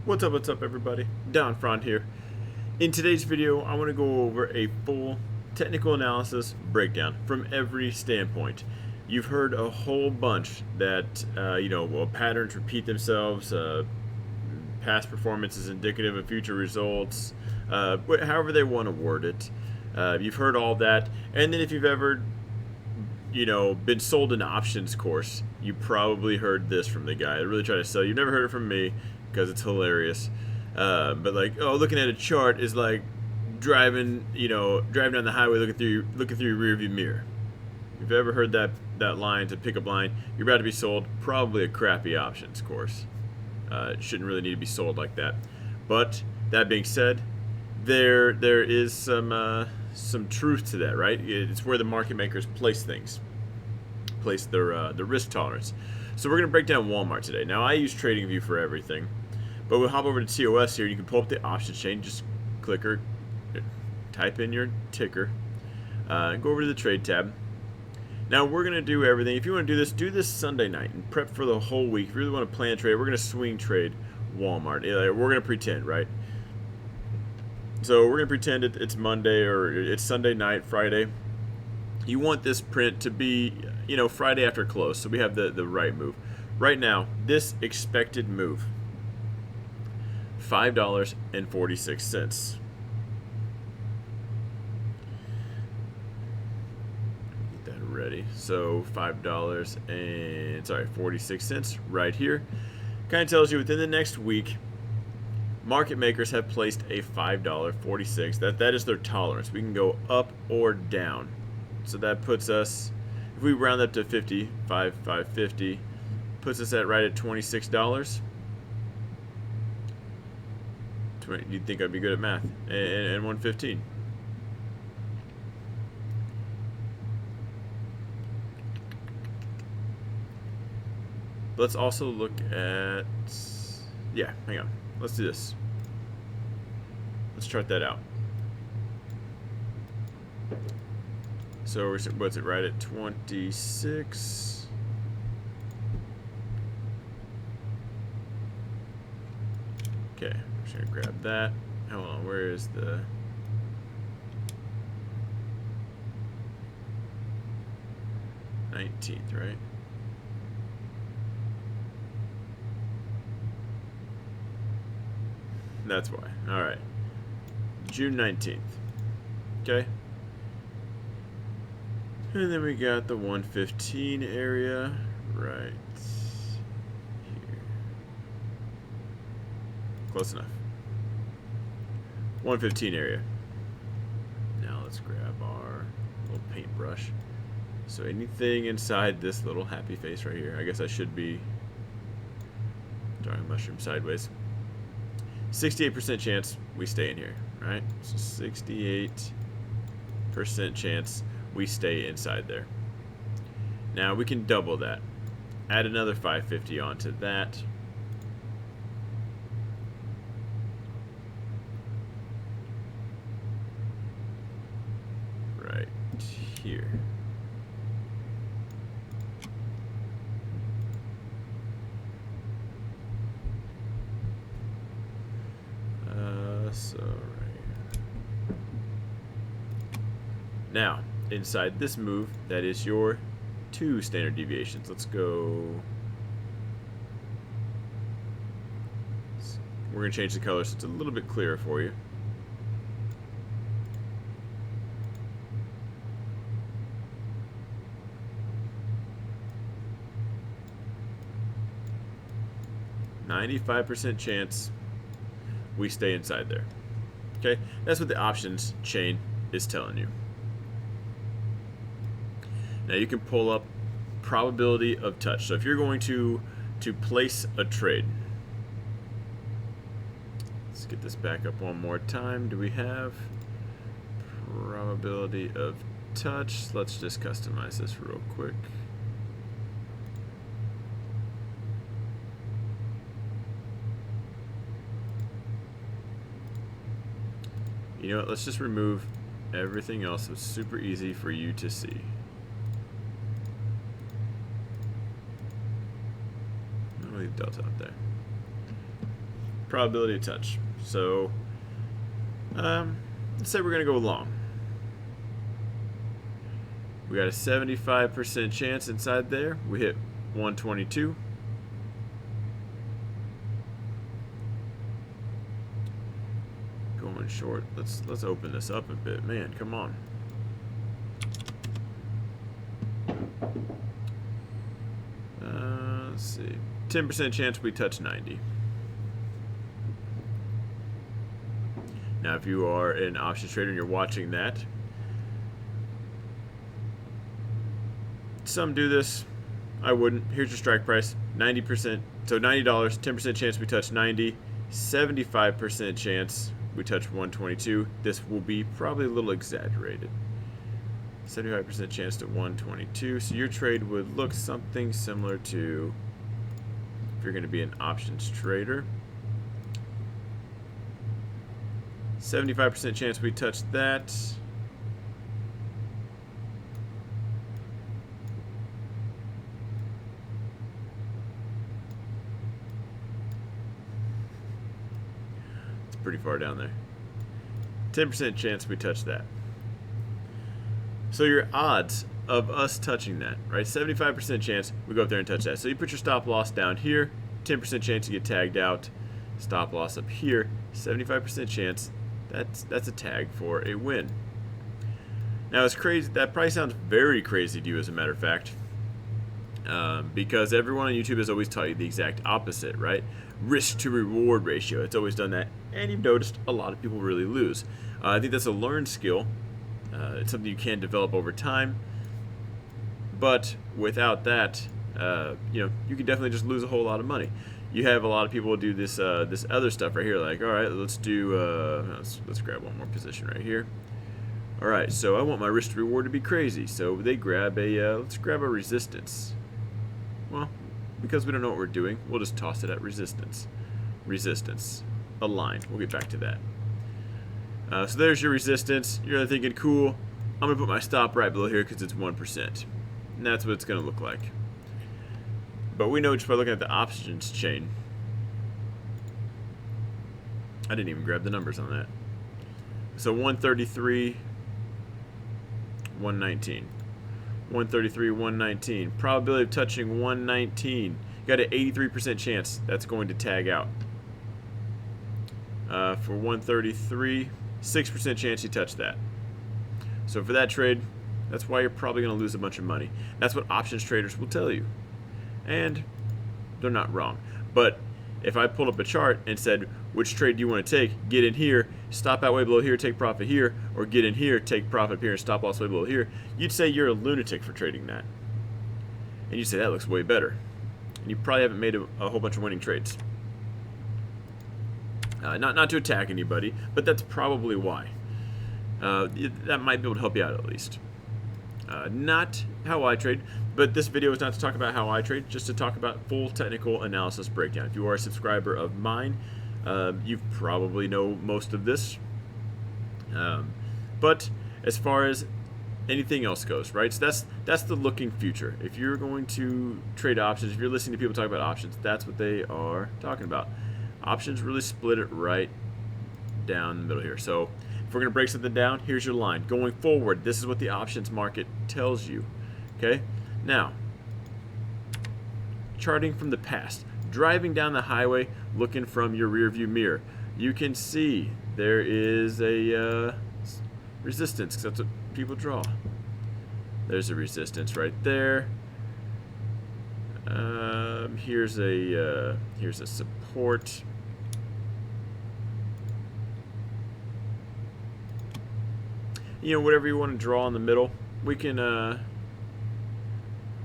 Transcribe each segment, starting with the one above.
What's up everybody? Don Front here. In today's video, I want to go over a full technical analysis breakdown from every standpoint. You've heard a whole bunch that, patterns repeat themselves, past performance is indicative of future results, however they want to word it. You've heard all that, and then if you've ever been sold an options course, you probably heard this from the guy. I really try to sell you. You've never heard it from me because it's hilarious. But looking at a chart is like driving down the highway looking through your rearview mirror. If you've ever heard that line, to pick up line, you're about to be sold probably a crappy options course. It shouldn't really need to be sold like that. But that being said, there is some truth to that, right? It's where the market makers place things, place their risk tolerance. So we're going to break down Walmart today. Now, I use TradingView for everything, but we'll hop over to TOS here. You can pull up the options chain, just click or type in your ticker, go over to the trade tab. Now, we're going to do everything. If you want to do this Sunday night and prep for the whole week. If you really want to plan a trade, we're going to swing trade Walmart. We're going to pretend, right? So we're going to pretend it's Monday or it's Sunday night, Friday. You want this print to be, Friday after close, so we have the right move. Right now, this expected move, $5.46. Get that ready. So $5.46 right here. Kind of tells you within the next week, market makers have placed a $5.46. That is their tolerance. We can go up or down. So that puts us, if we round up to 50, 550, puts us right at $26. You'd think I'd be good at math. And 115. Let's also look at, hang on. Let's do this. Let's chart that out. So what's it, right at 26? Okay, I'm just gonna grab that. Hold on, where is the $19th, right? That's why. All right. June 19th. Okay. And then we got the 115 area right here. Close enough. 115 area. Now let's grab our little paintbrush. So anything inside this little happy face right here. I guess I should be drawing a mushroom sideways. 68% chance we stay in here, right? So 68% chance we stay inside there. Now we can double that. Add another 550 onto that. Right here. So right here. Now, inside this move, that is your 2 standard deviations. Let's go. We're going to change the color so it's a little bit clearer for you. %95 chance we stay inside there. Okay, that's what the options chain is telling you. Now you can pull up probability of touch. So if you're going to place a trade, let's get this back up one more time. Do we have probability of touch? Let's just customize this real quick. You know what, let's just remove everything else so it's super easy for you to see. I'll leave delta up there. probability of touch. So let's say we're going to go long. We got a 75% chance inside there. We hit 122. Going short. Let's open this up a bit. Man, come on. Let's see. 10% chance we touch 90. Now, if you are an options trader and you're watching that, some do this. I wouldn't. Here's your strike price. 90%. So $90. 10% chance we touch 90. 75% chance we touch 122. This will be probably a little exaggerated. 75% chance to 122. So your trade would look something similar to, if you're going to be an options trader, 75% chance we touch that. It's pretty far down there. 10% chance we touch that. So your odds of us touching that, right? 75% chance we go up there and touch that. So you put your stop loss down here, 10% chance you get tagged out. Stop loss up here, 75% chance. That's a tag for a win. Now it's crazy. That price sounds very crazy to you, as a matter of fact, because everyone on YouTube has always taught you the exact opposite, right? Risk to reward ratio. It's always done that, and you've noticed a lot of people really lose. I think that's a learned skill. It's something you can develop over time, but without that, you can definitely just lose a whole lot of money. You have a lot of people do this this other stuff right here, like, all right, let's do let's grab one more position right here. All right, so I want my risk to reward to be crazy, so they grab a let's grab a resistance. Well, because we don't know what we're doing, we'll just toss it at resistance. Resistance, align. We'll get back to that. So there's your resistance. You're thinking, cool, I'm gonna put my stop right below here because it's 1%, and that's what it's gonna look like. But we know just by looking at the options chain. I didn't even grab the numbers on that. So 133, 119. 133, 119. Probability of touching 119. You got an 83% chance that's going to tag out. For 133, 6% chance you touch that. So for that trade, that's why you're probably going to lose a bunch of money. That's what options traders will tell you. And they're not wrong. But if I pulled up a chart and said, which trade do you want to take? Get in here, stop out way below here, take profit here, or get in here, take profit up here, and stop loss way below here, you'd say you're a lunatic for trading that. And you'd say, that looks way better. And you probably haven't made a whole bunch of winning trades. Not to attack anybody, but that's probably why. That might be able to help you out at least. Not how I trade, but this video is not to talk about how I trade, just to talk about full technical analysis breakdown. If you are a subscriber of mine, you probably know most of this. But as far as anything else goes, right? So that's the looking future. If you're going to trade options, if you're listening to people talk about options, that's what they are talking about. Options really split it right down the middle here. So if we're going to break something down, here's your line. Going forward, this is what the options market tells you. Okay? Now, charting from the past. Driving down the highway, looking from your rear view mirror. You can see there is a resistance, because that's what people draw. There's a resistance right there. Here's a support. Whatever you want to draw in the middle, we can, a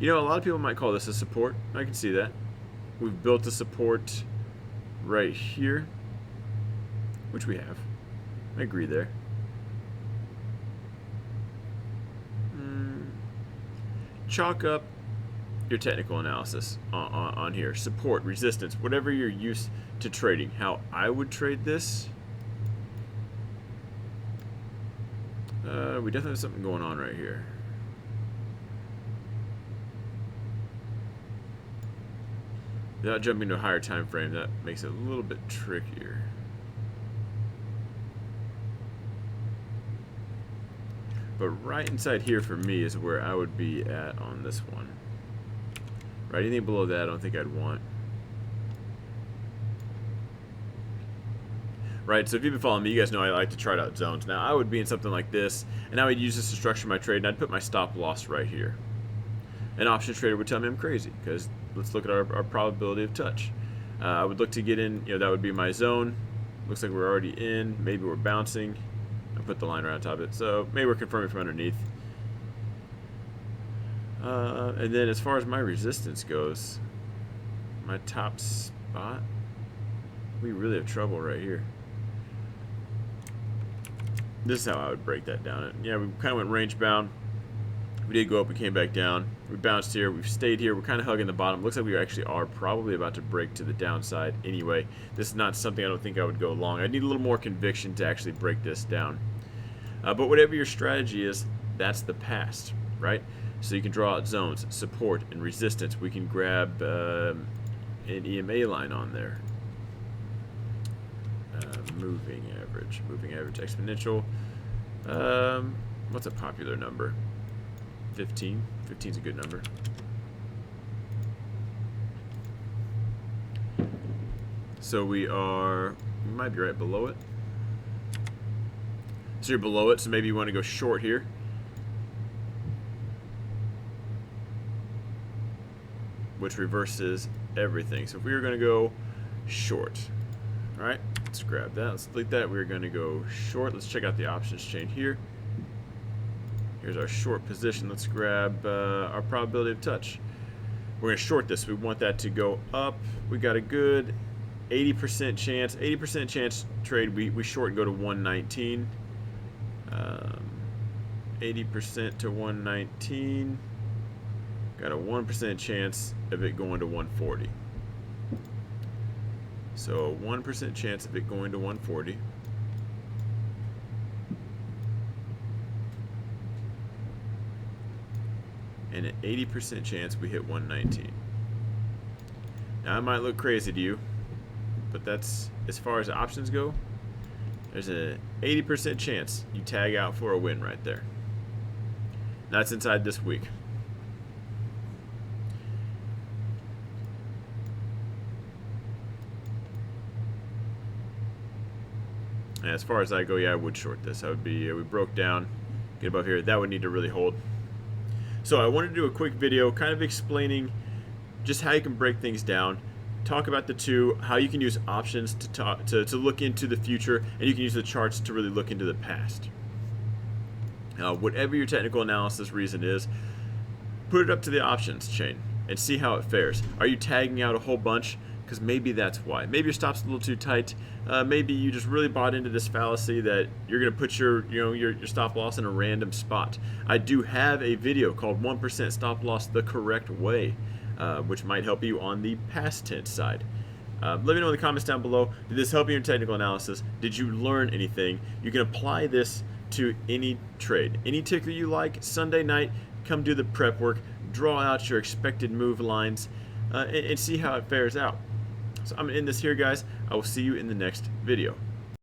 lot of people might call this a support. I can see that. We've built a support right here, which we have. I agree there. Chalk up your technical analysis on here. Support, resistance, whatever you're used to trading. How I would trade this. We definitely have something going on right here. without jumping to a higher time frame. That makes it a little bit trickier. But right inside here for me is where I would be at on this one. Right, anything below that I don't think I'd want. Right, so if you've been following me, you guys know I like to chart out zones. Now I would be in something like this, and I would use this to structure my trade, and I'd put my stop loss right here. An option trader would tell me I'm crazy, because let's look at our probability of touch. I would look to get in, that would be my zone. Looks like we're already in, maybe we're bouncing. I put the line right on top of it, so maybe we're confirming from underneath. And then as far as my resistance goes, my top spot, we really have trouble right here. This is how I would break that down. Yeah, we kind of went range bound. We did go up, we came back down. We bounced here, we've stayed here. We're kind of hugging the bottom. Looks like we actually are probably about to break to the downside anyway. This is not something I don't think I would go long. I need a little more conviction to actually break this down. But whatever your strategy is, that's the past, right? So you can draw out zones, support, and resistance. We can grab an EMA line on there. Moving average exponential. What's a popular number? 15. 15 is a good number. So we might be right below it. So you're below it, so maybe you want to go short here. Which reverses everything. So if we were going to go short, all right, let's grab that. Let's delete that. We're going to go short. Let's check out the options chain here. Here's our short position. Let's grab our probability of touch. We're going to short this. We want that to go up. We got a good 80% chance. 80% chance trade. We short and go to 119. 80% to 119. Got a 1% chance of it going to 140. So 1% chance of it going to 140. And an 80% chance we hit 119. Now, it might look crazy to you, but that's, as far as options go, there's an 80% chance you tag out for a win right there. That's inside this week. And as far as I go, yeah, I would short this. I would be, we broke down, get above here. That would need to really hold. So I wanted to do a quick video kind of explaining just how you can break things down, talk about the two, how you can use options to look into the future, and you can use the charts to really look into the past. Whatever your technical analysis reason is, put it up to the options chain and see how it fares. Are you tagging out a whole bunch? Because maybe that's why. Maybe your stop's a little too tight. Maybe you just really bought into this fallacy that you're going to put your stop loss in a random spot. I do have a video called 1% Stop Loss the Correct Way, which might help you on the past tense side. Let me know in the comments down below. Did this help you in technical analysis? Did you learn anything? You can apply this to any trade. Any ticker you like, Sunday night, come do the prep work, draw out your expected move lines, and see how it fares out. So I'm going to end this here, guys. I will see you in the next video.